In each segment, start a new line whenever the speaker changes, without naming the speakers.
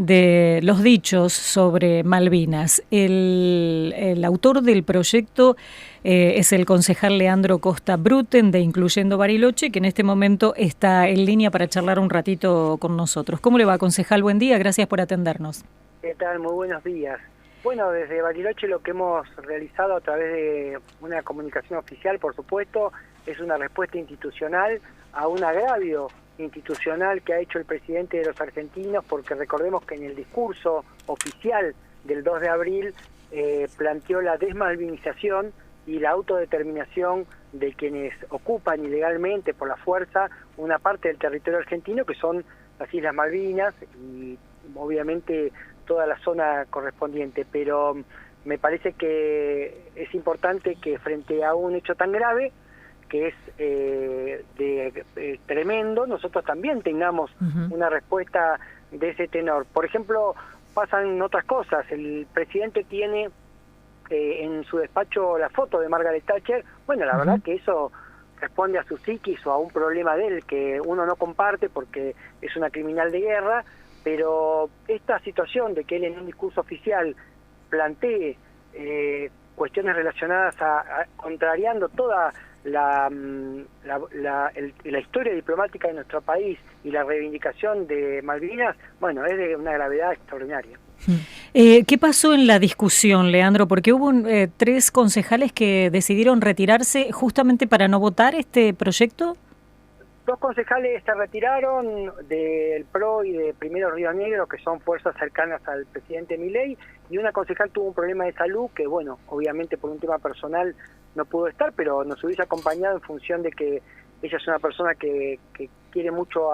de los dichos sobre Malvinas. El autor del proyecto es el concejal Leandro Costa Bruten de Incluyendo Bariloche, que en este momento está en línea para charlar un ratito con nosotros. ¿Cómo le va, concejal? Buen día, gracias por atendernos.
¿Qué tal? Muy buenos días. Bueno, desde Bariloche lo que hemos realizado a través de una comunicación oficial, por supuesto, es una respuesta institucional a un agravio institucional que ha hecho el presidente de los argentinos, porque recordemos que en el discurso oficial del 2 de abril planteó la desmalvinización y la autodeterminación de quienes ocupan ilegalmente por la fuerza una parte del territorio argentino, que son las Islas Malvinas y obviamente toda la zona correspondiente, pero me parece que es importante que frente a un hecho tan grave, que es tremendo, nosotros también tengamos una respuesta de ese tenor. Por ejemplo, pasan otras cosas. El presidente tiene en su despacho la foto de Margaret Thatcher. Bueno, la verdad que eso responde a su psiquis o a un problema de él que uno no comparte porque es una criminal de guerra, pero esta situación de que él en un discurso oficial plantee cuestiones relacionadas a contrariando toda la historia diplomática de nuestro país y la reivindicación de Malvinas, bueno, es de una gravedad extraordinaria.
¿Qué pasó en la discusión, Leandro? Porque hubo 3 concejales que decidieron retirarse justamente para no votar este proyecto.
2 concejales se retiraron del PRO y de Primero Río Negro, que son fuerzas cercanas al presidente Milei, y una concejal tuvo un problema de salud que, bueno, obviamente por un tema personal no pudo estar, pero nos hubiese acompañado en función de que ella es una persona que quiere mucho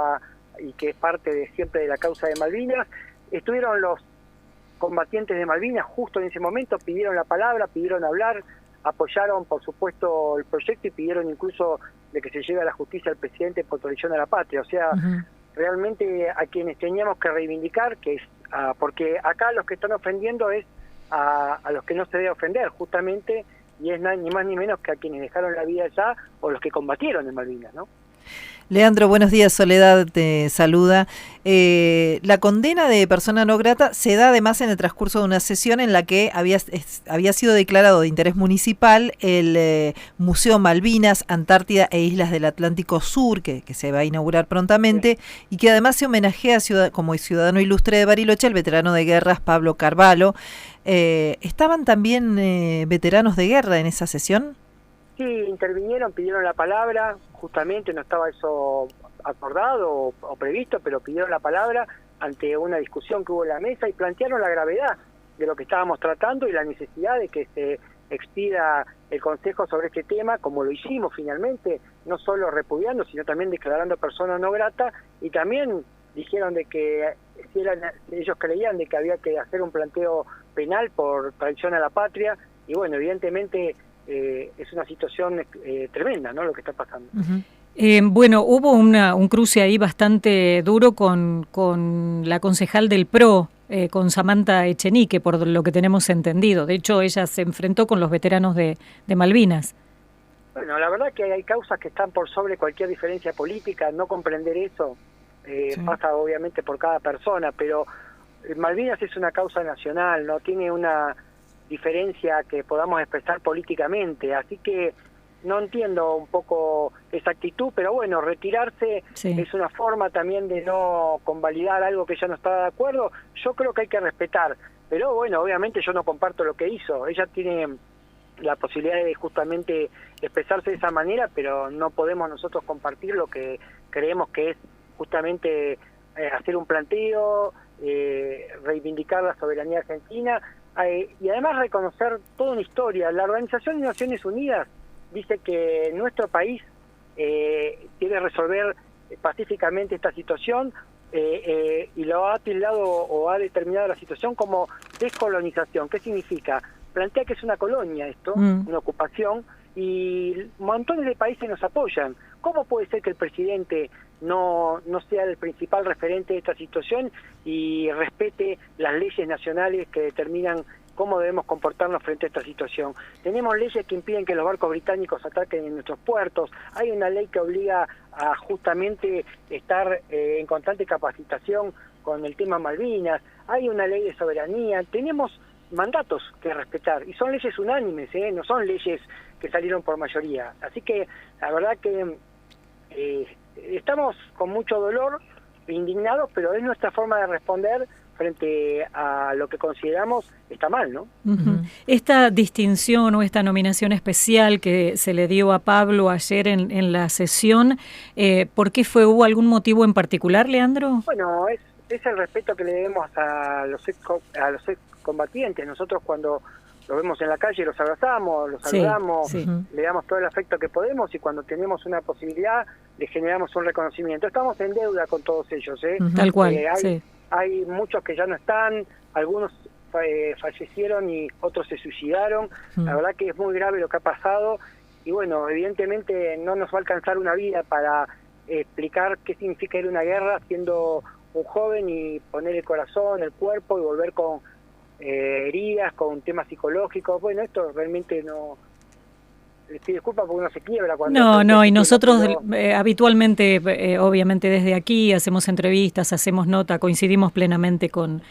y que es parte de siempre de la causa de Malvinas. Estuvieron los combatientes de Malvinas justo en ese momento, pidieron la palabra, pidieron hablar, apoyaron por supuesto el proyecto y pidieron incluso de que se lleve a la justicia al presidente por traición a la patria. O sea, realmente a quienes teníamos que reivindicar, que es porque acá los que están ofendiendo es a los que no se debe ofender justamente, y es ni más ni menos que a quienes dejaron la vida allá o los que combatieron en Malvinas, ¿no?
Leandro, buenos días, Soledad te saluda. La condena de persona no grata se da además en el transcurso de una sesión en la que había sido declarado de interés municipal el Museo Malvinas, Antártida e Islas del Atlántico Sur, que se va a inaugurar prontamente, y que además se homenajea como ciudadano ilustre de Bariloche al veterano de guerras Pablo Carvalho. ¿Estaban también veteranos de guerra en esa sesión?
Sí, intervinieron, pidieron la palabra, justamente no estaba eso acordado o previsto, pero pidieron la palabra ante una discusión que hubo en la mesa y plantearon la gravedad de lo que estábamos tratando y la necesidad de que se expida el Consejo sobre este tema, como lo hicimos finalmente, no solo repudiando, sino también declarando persona no grata, y también dijeron de que ellos creían de que había que hacer un planteo penal por traición a la patria, y bueno, evidentemente es una situación tremenda, ¿no?, lo que está pasando.
Bueno, hubo un cruce ahí bastante duro con la concejal del PRO, con Samantha Echenique, por lo que tenemos entendido. De hecho, ella se enfrentó con los veteranos de Malvinas.
Bueno, la verdad que hay causas que están por sobre cualquier diferencia política. No comprender eso pasa obviamente por cada persona, pero Malvinas es una causa nacional, no tiene una diferencia que podamos expresar políticamente, así que no entiendo un poco esa actitud, pero bueno, retirarse es una forma también de no convalidar algo que ya no está de acuerdo. Yo creo que hay que respetar, pero bueno, obviamente yo no comparto lo que hizo. Ella tiene la posibilidad de justamente expresarse de esa manera, pero no podemos nosotros compartir lo que creemos que es justamente hacer un planteo, reivindicar la soberanía argentina, y además reconocer toda una historia. La Organización de Naciones Unidas dice que nuestro país quiere resolver pacíficamente esta situación y lo ha tildado o ha determinado la situación como descolonización. ¿Qué significa? Plantea que es una colonia esto, una ocupación, y montones de países nos apoyan. ¿Cómo puede ser que el presidente no sea el principal referente de esta situación y respete las leyes nacionales que determinan cómo debemos comportarnos frente a esta situación? Tenemos leyes que impiden que los barcos británicos ataquen en nuestros puertos, hay una ley que obliga a justamente estar en constante capacitación con el tema Malvinas, hay una ley de soberanía, tenemos mandatos que respetar, y son leyes unánimes, no son leyes que salieron por mayoría. Así que la verdad que estamos con mucho dolor, indignados, pero es nuestra forma de responder frente a lo que consideramos está mal, ¿no?
Uh-huh. Esta distinción o esta nominación especial que se le dio a Pablo ayer en la sesión, ¿por qué fue? ¿Hubo algún motivo en particular, Leandro?
Bueno, es el respeto que le debemos a los excombatientes. Nosotros cuando los vemos en la calle los abrazamos, los saludamos, le damos todo el afecto que podemos, y cuando tenemos una posibilidad les generamos un reconocimiento. Estamos en deuda con todos ellos,
Tal cual,
hay muchos que ya no están, algunos fallecieron y otros se suicidaron. La verdad que es muy grave lo que ha pasado, y bueno, evidentemente no nos va a alcanzar una vida para explicar qué significa ir a una guerra siendo un joven y poner el corazón, el cuerpo y volver con heridas, con temas psicológicos. Bueno, esto realmente no... Les pido disculpas porque uno se quiebra cuando...
No, y nosotros habitualmente, obviamente desde aquí, hacemos entrevistas, hacemos nota, coincidimos plenamente con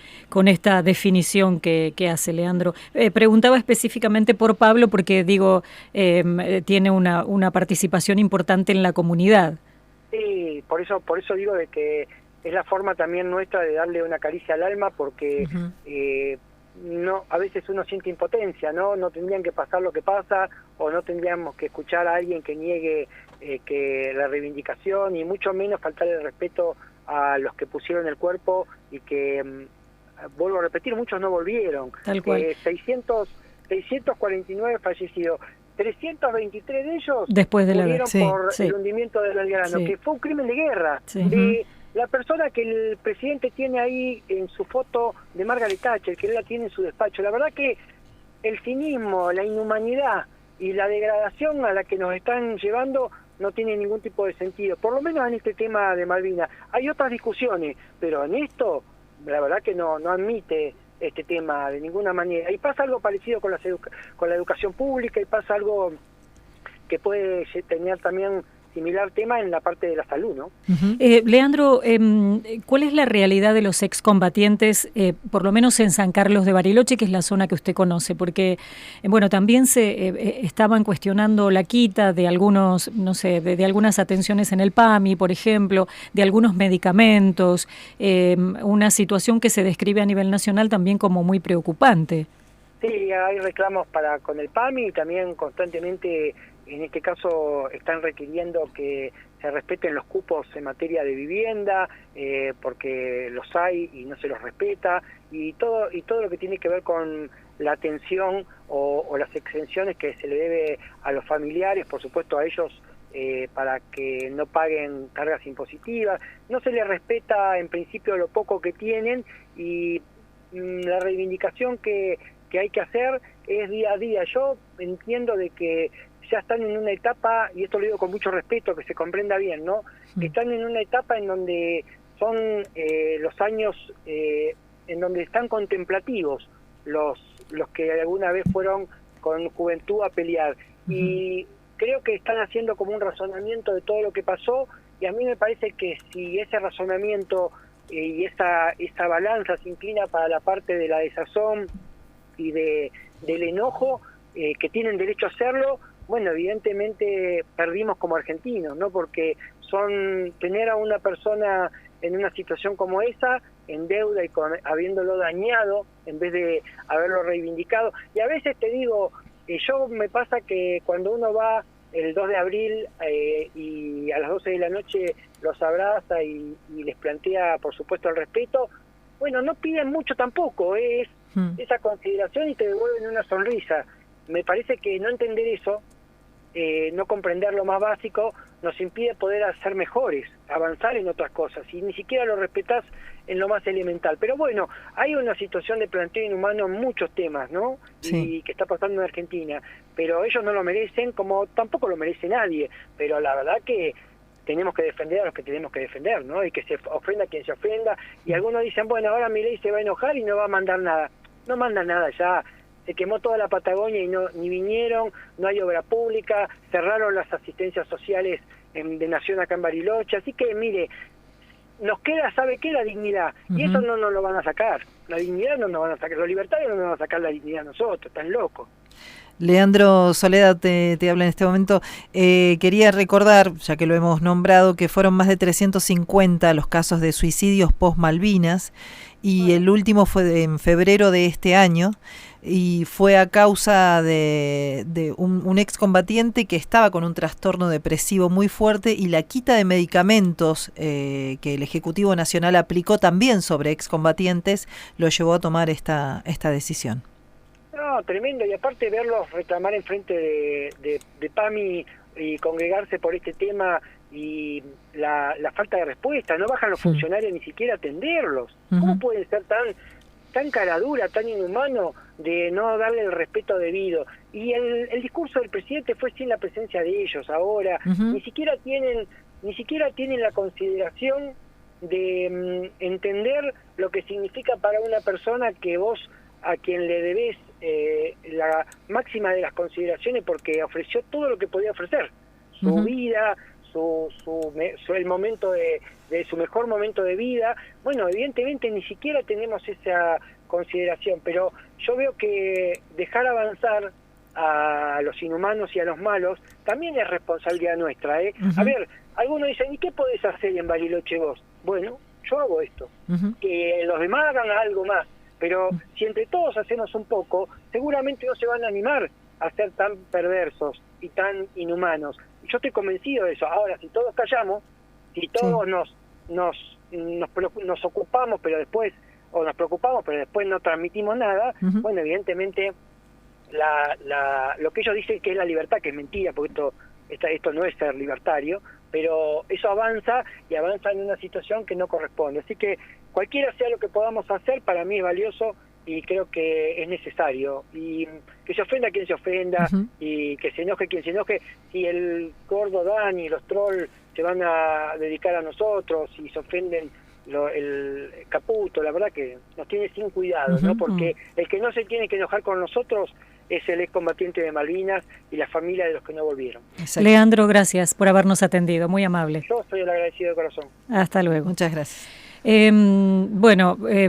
esta definición que hace Leandro. Preguntaba específicamente por Pablo porque, digo, tiene una participación importante en la comunidad.
Sí, por eso digo de que es la forma también nuestra de darle una caricia al alma, porque no, a veces uno siente impotencia, no tendrían que pasar lo que pasa, o no tendríamos que escuchar a alguien que niegue que la reivindicación, y mucho menos faltar el respeto a los que pusieron el cuerpo y que, vuelvo a repetir, muchos no volvieron.
Tal cual.
649 fallecidos, 323 de ellos
después de
murieron por el hundimiento del Belgrano, que fue un crimen de guerra. La persona que el presidente tiene ahí en su foto de Margaret Thatcher, que él la tiene en su despacho, la verdad que el cinismo, la inhumanidad y la degradación a la que nos están llevando no tiene ningún tipo de sentido, por lo menos en este tema de Malvinas. Hay otras discusiones, pero en esto la verdad que no admite este tema de ninguna manera. Y pasa algo parecido con la educación pública, y pasa algo que puede tener también similar tema en la parte de la salud, ¿no?
Leandro, ¿cuál es la realidad de los excombatientes, por lo menos en San Carlos de Bariloche, que es la zona que usted conoce? Porque, bueno, también se estaban cuestionando la quita de algunos, no sé, de algunas atenciones en el PAMI, por ejemplo, de algunos medicamentos, una situación que se describe a nivel nacional también como muy preocupante.
Sí, hay reclamos con el PAMI, y también constantemente, en este caso, están requiriendo que se respeten los cupos en materia de vivienda, porque los hay y no se los respeta, y todo lo que tiene que ver con la atención o las exenciones que se le debe a los familiares, por supuesto a ellos, para que no paguen cargas impositivas. No se les respeta en principio lo poco que tienen, y la reivindicación que hay que hacer es día a día. Yo entiendo de que ya están en una etapa, y esto lo digo con mucho respeto, que se comprenda bien, ¿no? Que están en una etapa en donde son los años en donde están contemplativos los que alguna vez fueron con juventud a pelear. Y creo que están haciendo como un razonamiento de todo lo que pasó, y a mí me parece que si ese razonamiento y esa balanza se inclina para la parte de la desazón y del enojo, que tienen derecho a hacerlo, bueno, evidentemente perdimos como argentinos, ¿no? Porque tener a una persona en una situación como esa, en deuda y habiéndolo dañado, en vez de haberlo reivindicado. Y a veces te digo, me pasa que cuando uno va el 2 de abril y a las 12 de la noche los abraza y les plantea, por supuesto, el respeto, bueno, no piden mucho tampoco, es esa consideración, y te devuelven una sonrisa. Me parece que no entender eso, no comprender lo más básico, nos impide poder ser mejores, avanzar en otras cosas, y ni siquiera lo respetás en lo más elemental. Pero bueno, hay una situación de planteo inhumano en muchos temas, ¿no? Sí. Y que está pasando en Argentina, pero ellos no lo merecen, como tampoco lo merece nadie, pero la verdad que tenemos que defender a los que tenemos que defender, ¿no? Y que se ofenda quien se ofenda, y algunos dicen, bueno, ahora Milei se va a enojar y no va a mandar nada. No manda nada, ya se quemó toda la Patagonia y ni vinieron, no hay obra pública, cerraron las asistencias sociales de Nación acá en Bariloche. Así que, mire, nos queda, ¿sabe qué? La dignidad. Y eso no nos lo van a sacar. La dignidad no nos van a sacar. Los libertarios no nos van a sacar la dignidad a nosotros, están locos.
Leandro Soledad te habla en este momento. Quería recordar, ya que lo hemos nombrado, que fueron más de 350 los casos de suicidios post-Malvinas y el último fue en febrero de este año y fue a causa de un excombatiente que estaba con un trastorno depresivo muy fuerte y la quita de medicamentos que el Ejecutivo Nacional aplicó también sobre excombatientes lo llevó a tomar esta decisión.
No, tremendo, y aparte verlos reclamar en frente de PAMI y congregarse por este tema y la falta de respuesta, no bajan los funcionarios ni siquiera a atenderlos. ¿Cómo pueden ser tan caradura, tan inhumano de no darle el respeto debido? Y el discurso del presidente fue sin la presencia de ellos ahora, ni siquiera tienen la consideración de entender lo que significa para una persona que vos a quien le debés la máxima de las consideraciones porque ofreció todo lo que podía ofrecer, su vida, el momento de su mejor momento de vida. Bueno, evidentemente ni siquiera tenemos esa consideración, pero yo veo que dejar avanzar a los inhumanos y a los malos también es responsabilidad nuestra, ¿eh? A ver, algunos dicen, ¿y qué podés hacer en Bariloche vos? Bueno, yo hago esto, que los demás hagan algo más. Pero si entre todos hacemos un poco, seguramente no se van a animar a ser tan perversos y tan inhumanos. Yo estoy convencido de eso. Ahora, si todos callamos, si todos nos ocupamos, pero después, o nos preocupamos, pero después no transmitimos nada, bueno, evidentemente lo que ellos dicen que es la libertad, que es mentira, porque esto no es ser libertario, pero eso avanza y avanza en una situación que no corresponde. Así que cualquiera sea lo que podamos hacer, para mí es valioso y creo que es necesario. Y que se ofenda quien se ofenda y que se enoje quien se enoje. Si el gordo Dan y los trolls se van a dedicar a nosotros y se ofenden el Caputo, la verdad que nos tiene sin cuidado, ¿no? Porque el que no se tiene que enojar con nosotros es el excombatiente de Malvinas y la familia de los que no volvieron.
Exacto. Leandro, gracias por habernos atendido, muy amable.
Yo soy el agradecido de corazón.
Hasta luego.
Muchas gracias.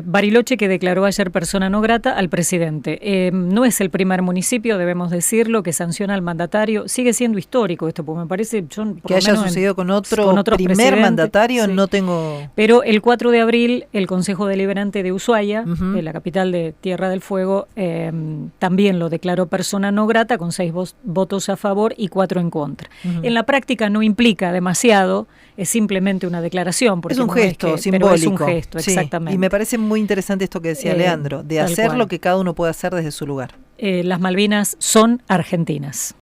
Bariloche que declaró ayer persona no grata al presidente. No es el primer municipio, debemos decirlo, que sanciona al mandatario. Sigue siendo histórico esto, porque me parece...
que haya sucedido con otro primer mandatario, sí. No tengo...
Pero el 4 de abril, el Consejo Deliberante de Ushuaia, de la capital de Tierra del Fuego, también lo declaró persona no grata, con 6 votos a favor y 4 en contra. En la práctica no implica demasiado, es simplemente una declaración. Porque
es un gesto simbólico.
Es un gesto,
sí,
exactamente.
Y me parece muy interesante esto que decía Leandro, de hacer lo que cada uno puede hacer desde su lugar.
Las Malvinas son argentinas.